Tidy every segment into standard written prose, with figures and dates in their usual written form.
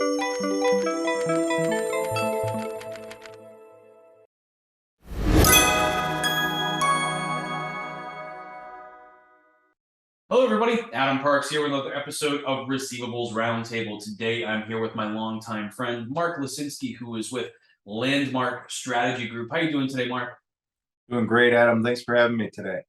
Hello, everybody. Adam Parks here with another episode of Receivables Roundtable. Today, I'm here with my longtime friend, Mark Lesinski, who is with Landmark Strategy Group. How are you doing today, Mark? Doing great, Adam. Thanks for having me today.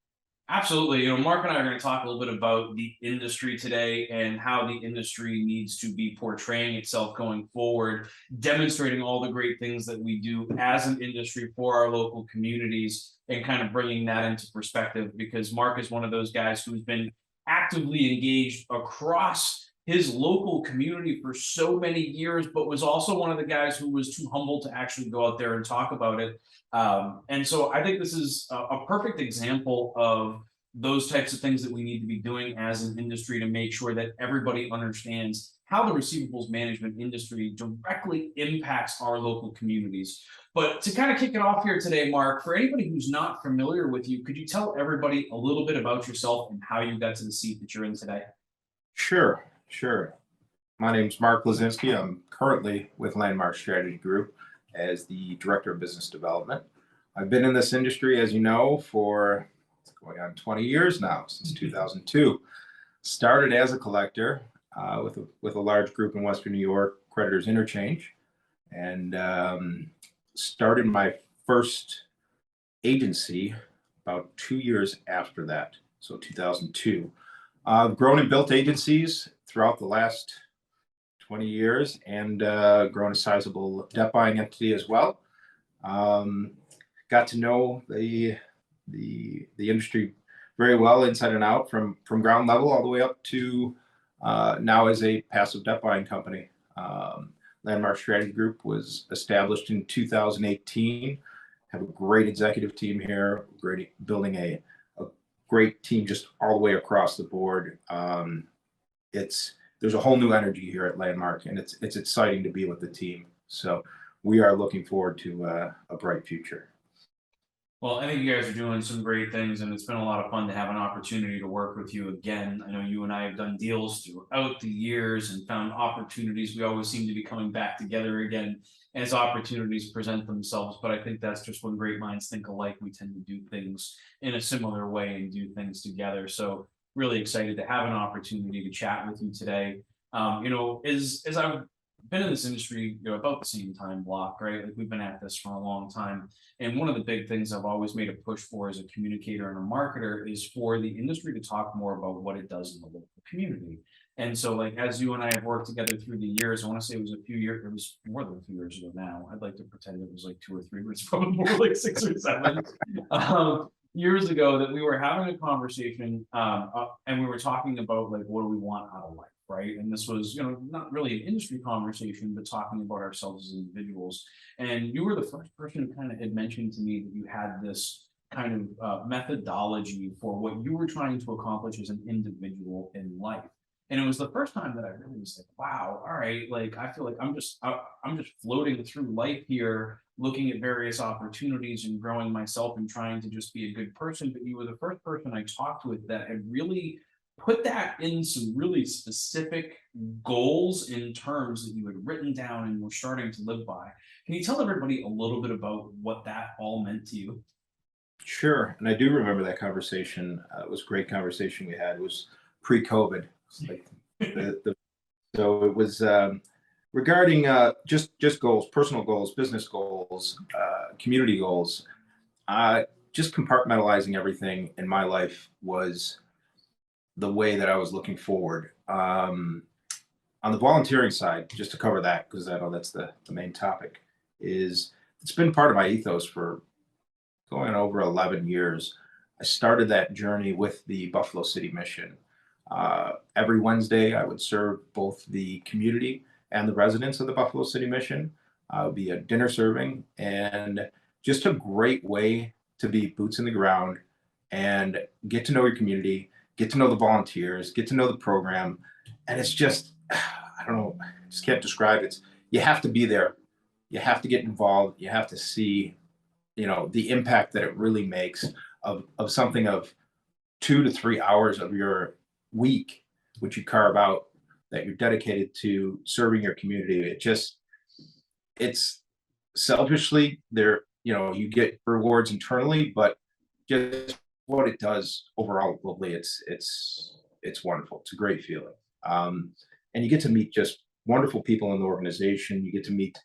Absolutely. Mark and I are going to talk a little bit about the industry today and how the industry needs to be portraying itself going forward, demonstrating all the great things that we do as an industry for our local communities and kind of bringing that into perspective, because Mark is one of those guys who's been actively engaged across his local community for so many years, but was also one of the guys who was too humble to actually go out there and talk about it. And so I think this is a perfect example of those types of things that we need to be doing as an industry to make sure that everybody understands how the receivables management industry directly impacts our local communities. But to kind of kick it off here today, Mark, for anybody who's not familiar with you, could you tell everybody a little bit about yourself and how you got to the seat that you're in today? Sure. My name's Mark Lesinski. I'm currently with Landmark Strategy Group as the Director of Business Development. I've been in this industry, as you know, for going on 20 years now, since 2002. Started as a collector with a large group in Western New York, Creditors Interchange, and started my first agency about 2 years after that, so 2002. I've grown and built agencies throughout the last 20 years and grown a sizable debt buying entity as well. Got to know the industry very well, inside and out, from ground level all the way up to now as a passive debt buying company. Landmark Strategy Group was established in 2018. Have a great executive team here, building a great team just all the way across the board. There's a whole new energy here at Landmark, and it's exciting to be with the team. So we are looking forward to a bright future. Well, I think you guys are doing some great things, and it's been a lot of fun to have an opportunity to work with you again. I know you and I have done deals throughout the years and found opportunities. We always seem to be coming back together again as opportunities present themselves. But I think that's just when great minds think alike. We tend to do things in a similar way and do things together. So really excited to have an opportunity to chat with you today. As I've been in this industry, about the same time block, right? Like, we've been at this for a long time. And one of the big things I've always made a push for as a communicator and a marketer is for the industry to talk more about what it does in the local community. And so, like, as you and I have worked together through the years, I want to say it was more than a few years ago now. I'd like to pretend it was like 2 or 3, but it's probably more like 6 or 7 years ago that we were having a conversation, and we were talking about, like, what do we want out of life? Right. And this was, not really an industry conversation, but talking about ourselves as individuals. And you were the first person who kind of had mentioned to me that you had this kind of methodology for what you were trying to accomplish as an individual in life. And it was the first time that I really was like, wow, all right, like, I feel like I'm just floating through life here, looking at various opportunities and growing myself and trying to just be a good person. But you were the first person I talked with that had really put that in some really specific goals in terms that you had written down and were starting to live by. Can you tell everybody a little bit about what that all meant to you? Sure. And I do remember that conversation. It was a great conversation we had. It was pre-COVID. Like so it was regarding just goals, personal goals, business goals, community goals. Just compartmentalizing everything in my life was the way that I was looking forward. On the volunteering side, just to cover that, because I know that's the main topic, it's been part of my ethos for going on over 11 years. I started that journey with the Buffalo City Mission. Every Wednesday, I would serve both the community and the residents of the Buffalo City Mission. I would be a dinner serving, and just a great way to be boots in the ground and get to know your community, get to know the volunteers, get to know the program. And it's just, I don't know, I just can't describe it. You have to be there. You have to get involved. You have to see, the impact that it really makes of something of 2 to 3 hours of your week, which you carve out that you're dedicated to serving your community. It's selfishly there, you get rewards internally, but just what it does overall globally, it's wonderful. It's a great feeling. And you get to meet just wonderful people in the organization. You get to meet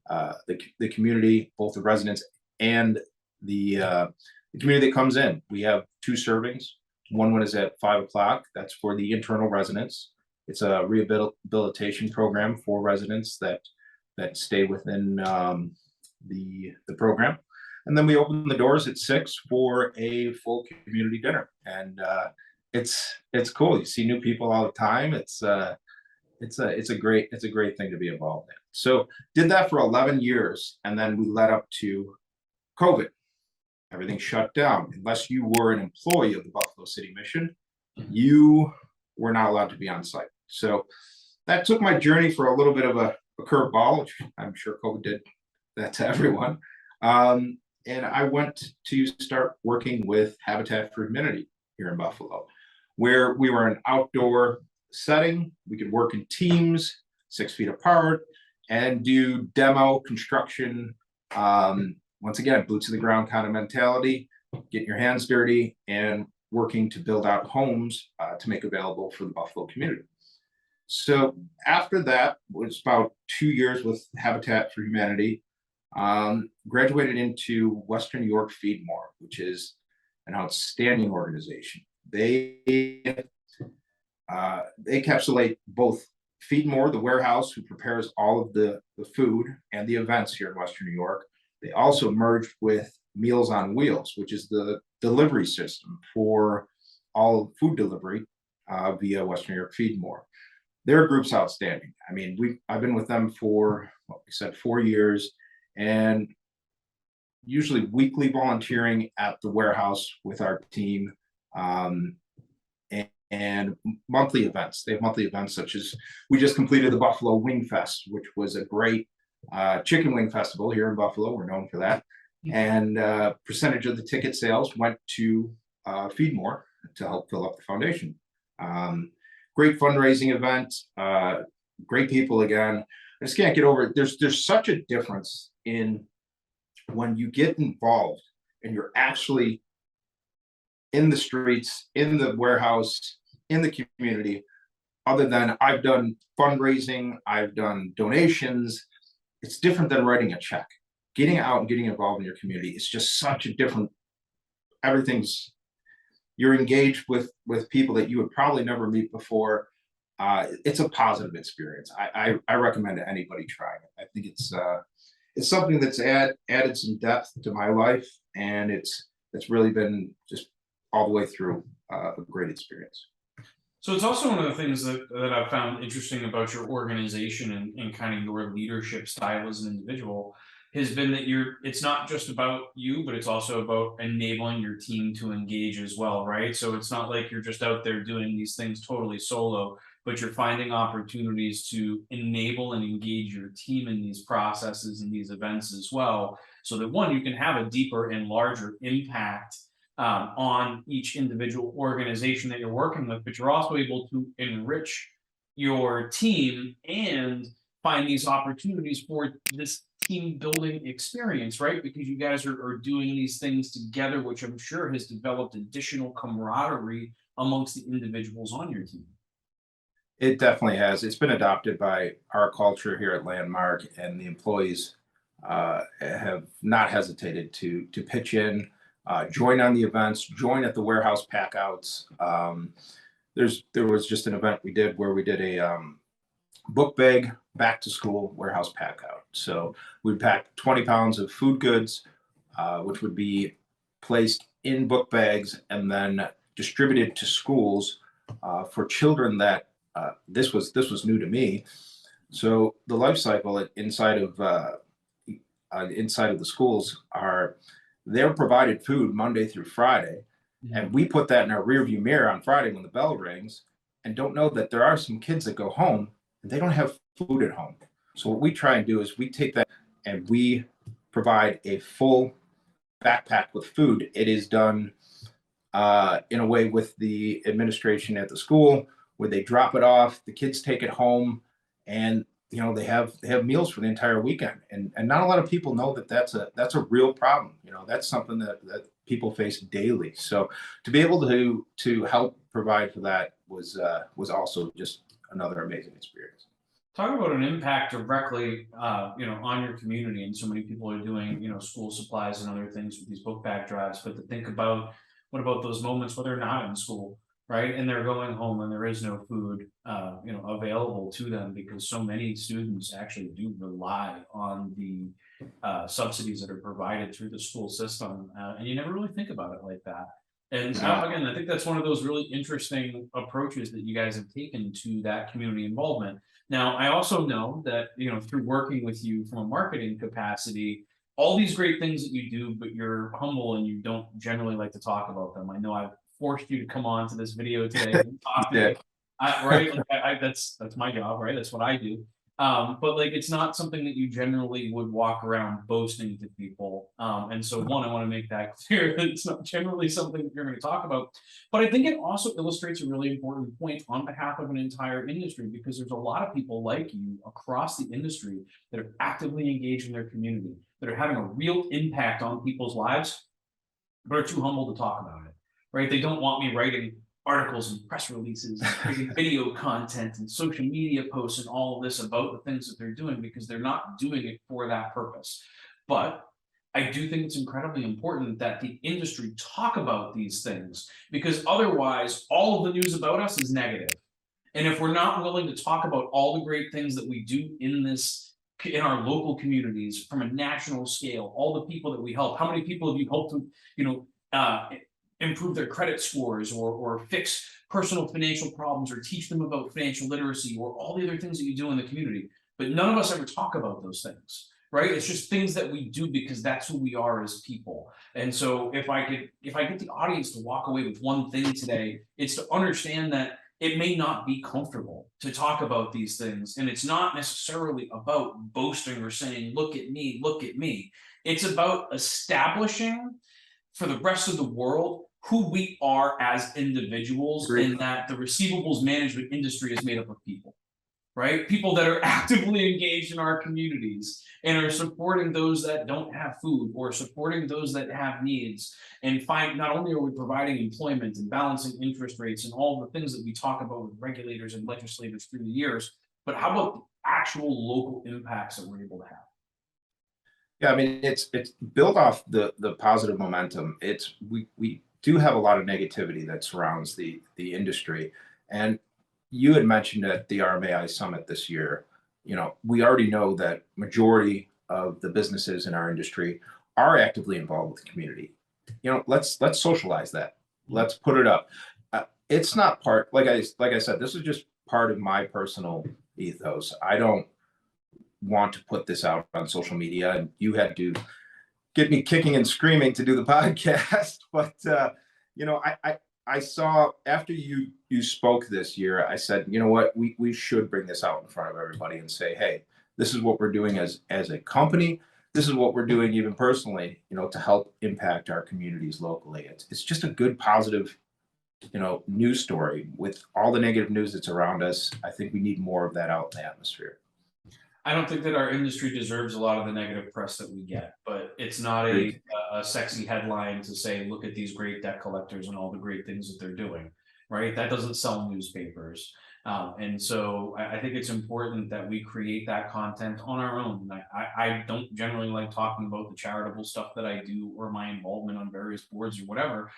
the community, both the residents and the community that comes in. We have 2 servings. One is at 5 o'clock. That's for the internal residents. It's a rehabilitation program for residents that stay within the program. And then we open the doors at 6 for a full community dinner. And it's cool. You see new people all the time. It's a great thing to be involved in. So did that for 11 years, and then we led up to COVID. Everything shut down. Unless you were an employee of the Buffalo City Mission, you were not allowed to be on site. So that took my journey for a little bit of a curveball, which I'm sure COVID did that to everyone. And I went to start working with Habitat for Humanity here in Buffalo, where we were an outdoor setting. We could work in teams, 6 feet apart, and do demo construction. Once again, boots to the ground kind of mentality, getting your hands dirty and working to build out homes to make available for the Buffalo community. So after that was about 2 years with Habitat for Humanity. Graduated into Western New York Feedmore, which is an outstanding organization. They encapsulate both Feedmore, the warehouse who prepares all of the food and the events here in Western New York. They also merged with Meals on Wheels, which is the delivery system for all food delivery via Western New York Feedmore. Their group's outstanding. I mean, I've been with them for, what we said, 4 years, and usually weekly volunteering at the warehouse with our team, and monthly events. They have monthly events such as we just completed the Buffalo Wing Fest, which was a great chicken wing festival here in Buffalo. We're known for that. And percentage of the ticket sales went to Feedmore to help fill up the foundation. Great fundraising event, great people again. I just can't get over it. There's such a difference in when you get involved and you're actually in the streets, in the warehouse, in the community. Other than I've done fundraising, I've done donations. It's different than writing a check. Getting out and getting involved in your community is just such a different, you're engaged with people that you would probably never meet before. It's a positive experience. I recommend anybody trying it. I think it's something that's added some depth to my life, and it's really been just all the way through a great experience. So it's also one of the things that I've found interesting about your organization and kind of your leadership style as an individual has been that it's not just about you, but it's also about enabling your team to engage as well, right? So it's not like you're just out there doing these things totally solo, but you're finding opportunities to enable and engage your team in these processes and these events as well, so that one, you can have a deeper and larger impact on each individual organization that you're working with, but you're also able to enrich your team and find these opportunities for this team building experience, right? Because you guys are doing these things together, which I'm sure has developed additional camaraderie amongst the individuals on your team. It definitely has. It's been adopted by our culture here at Landmark, and the employees have not hesitated to pitch in, join on the events, join at the warehouse packouts. There was just an event we did where we did a book bag back to school warehouse pack out. So we packed 20 pounds of food goods, which would be placed in book bags and then distributed to schools for children that this was new to me. So the life cycle inside of the schools they're provided food Monday through Friday, and we put that in our rearview mirror on Friday when the bell rings, and don't know that there are some kids that go home and they don't have food at home. So what we try and do is we take that and we provide a full backpack with food. It is done in a way with the administration at the school, where they drop it off, the kids take it home, and they have meals for the entire weekend. And not a lot of people know that that's a real problem. That's something that people face daily. So to be able to help provide for that was also just another amazing experience. Talk about an impact directly, on your community, and so many people are doing, school supplies and other things with these book bag drives. But to think about, what about those moments where they're not in school, right, and they're going home and there is no food, available to them, because so many students actually do rely on the subsidies that are provided through the school system, and you never really think about it like that. And Exactly. again, I think that's one of those really interesting approaches that you guys have taken to that community involvement. Now, I also know that, through working with you from a marketing capacity, all these great things that you do, but you're humble and you don't generally like to talk about them. I know I've forced you to come on to this video today and talk to me. Yeah. Right? Like, that's my job, right? That's what I do. But like, it's not something that you generally would walk around boasting to people. And so one, I want to make that clear that it's not generally something that you're going to talk about. But I think it also illustrates a really important point on behalf of an entire industry, because there's a lot of people like you across the industry that are actively engaged in their community, that are having a real impact on people's lives, but are too humble to talk about it, right? They don't want me writing articles and press releases and creating video content and social media posts and all of this about the things that they're doing, because they're not doing it for that purpose. But I do think it's incredibly important that the industry talk about these things, because otherwise all of the news about us is negative. And if we're not willing to talk about all the great things that we do in our local communities from a national scale, all the people that we help, how many people have you helped to, improve their credit scores, or fix personal financial problems, or teach them about financial literacy, or all the other things that you do in the community? But none of us ever talk about those things, right? It's just things that we do because that's who we are as people. And so if I get the audience to walk away with one thing today, it's to understand that it may not be comfortable to talk about these things. And it's not necessarily about boasting or saying, look at me, look at me. It's about establishing for the rest of the world who we are as individuals, Great. and that the receivables management industry is made up of people, right? People that are actively engaged in our communities and are supporting those that don't have food, or supporting those that have needs. And not only are we providing employment and balancing interest rates and all the things that we talk about with regulators and legislators through the years, but how about the actual local impacts that we're able to have? Yeah, I mean, it's built off the positive momentum. We do have a lot of negativity that surrounds the industry, and you had mentioned at the RMAI summit this year. We already know that majority of the businesses in our industry are actively involved with the community. Let's socialize that. Let's put it up. It's not part, like I said, this is just part of my personal ethos. I don't want to put this out on social media, and you had to get me kicking and screaming to do the podcast. But I saw after you spoke this year, I said, you know what, we should bring this out in front of everybody and say, hey, this is what we're doing as a company. This is what we're doing even personally, to help impact our communities locally. It's just a good, positive, news story. With all the negative news that's around us, I think we need more of that out in the atmosphere. I don't think that our industry deserves a lot of the negative press that we get, but it's not a sexy headline to say, look at these great debt collectors and all the great things that they're doing, right? That doesn't sell newspapers. And so I think it's important that we create that content on our own. I don't generally like talking about the charitable stuff that I do, or my involvement on various boards or whatever.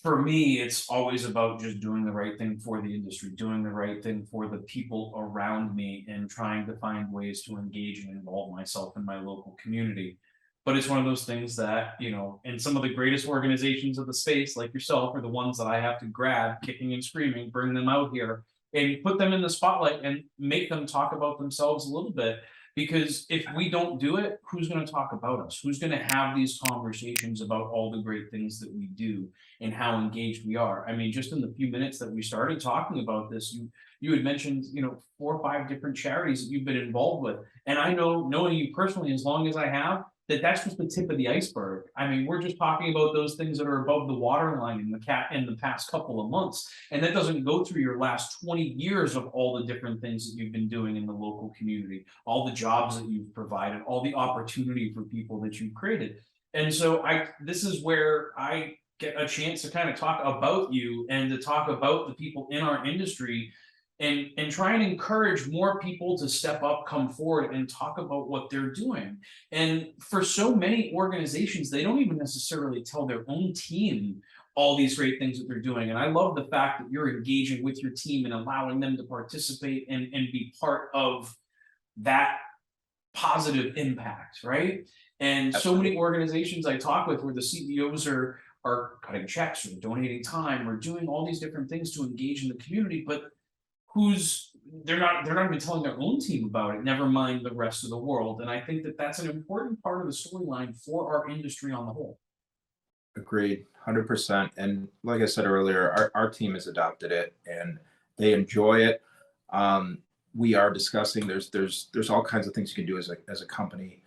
For me, it's always about just doing the right thing for the industry, doing the right thing for the people around me, and trying to find ways to engage and involve myself in my local community. But it's one of those things that, and some of the greatest organizations of the space, like yourself, are the ones that I have to grab kicking and screaming, bring them out here and put them in the spotlight and make them talk about themselves a little bit. Because if we don't do it, who's going to talk about us? Who's going to have these conversations about all the great things that we do and how engaged we are? I mean, just in the few minutes that we started talking about this, you had mentioned, 4 or 5 different charities that you've been involved with. And I know, knowing you personally as long as I have, that's just the tip of the iceberg. I mean, we're just talking about those things that are above the waterline in the past couple of months. And that doesn't go through your last 20 years of all the different things that you've been doing in the local community, all the jobs that you've provided, all the opportunity for people that you've created. And so this is where I get a chance to kind of talk about you and to talk about the people in our industry and try and encourage more people to step up, come forward, and talk about what they're doing. And for so many organizations, they don't even necessarily tell their own team all these great things that they're doing. And I love the fact that you're engaging with your team and allowing them to participate and be part of that positive impact, right? And so many organizations I talk with where the CEOs are cutting checks or donating time or doing all these different things to engage in the community, but they're not even telling their own team about it, never mind the rest of the world. And I think that that's an important part of the storyline for our industry on the whole. Agreed, 100%. And like I said earlier, our team has adopted it and they enjoy it. We are discussing, there's all kinds of things you can do as a company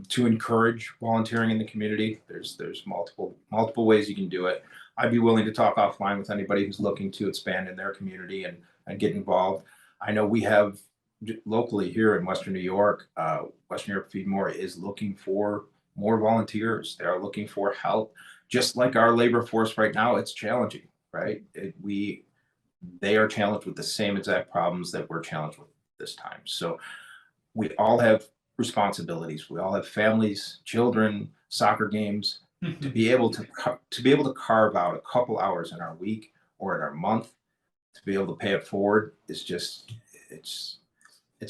to encourage volunteering in the community. There's multiple ways you can do it. I'd be willing to talk offline with anybody who's looking to expand in their community and get involved. I know we have locally here in Western New York, Western New York Feed More is looking for more volunteers. They are looking for help. Just like our labor force right now, it's challenging, right? They are challenged with the same exact problems that we're challenged with this time. So we all have responsibilities. We all have families, children, soccer games. To be able to carve out a couple hours in our week or in our month to be able to pay it forward is just it's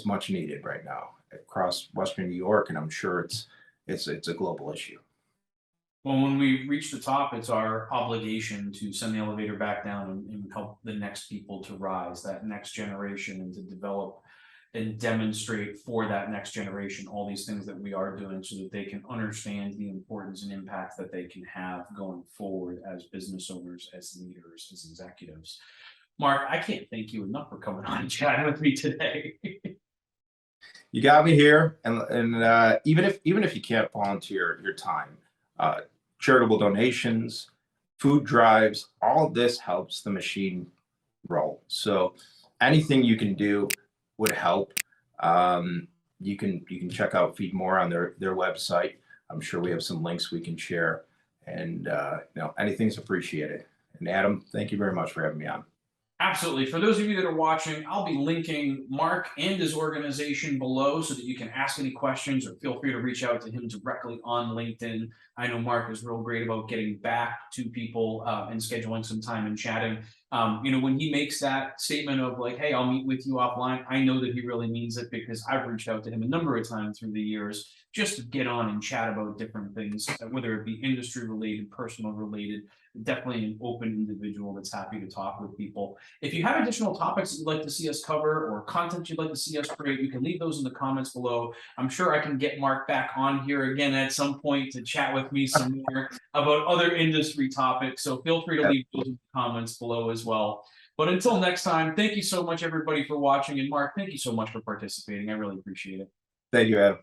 much needed right now across Western New York, and I'm sure it's a global issue. Well, when we reach the top, it's our obligation to send the elevator back down and help the next people to rise, that next generation, and to develop and demonstrate for that next generation all these things that we are doing so that they can understand the importance and impact that they can have going forward as business owners, as leaders, as executives. Mark, I can't thank you enough for coming on and chatting with me today. You got me here, and even if you can't volunteer your time, charitable donations, food drives, all of this helps the machine roll. So anything you can do would help. You can check out Feed More on their website. I'm sure we have some links we can share, and anything's appreciated. And Adam, thank you very much for having me on. Absolutely. For those of you that are watching, I'll be linking Mark and his organization below so that you can ask any questions or feel free to reach out to him directly on LinkedIn. I know Mark is real great about getting back to people and scheduling some time and chatting. When he makes that statement of like, hey, I'll meet with you offline, I know that he really means it because I've reached out to him a number of times through the years just to get on and chat about different things, whether it be industry related, personal related. Definitely an open individual that's happy to talk with people. If you have additional topics that you'd like to see us cover or content you'd like to see us create, you can leave those in the comments below. I'm sure I can get Mark back on here again at some point to chat with me some more about other industry topics. So feel free to leave those in the comments below as well. But until next time, thank you so much, everybody, for watching. And Mark, thank you so much for participating. I really appreciate it. Thank you, Adam.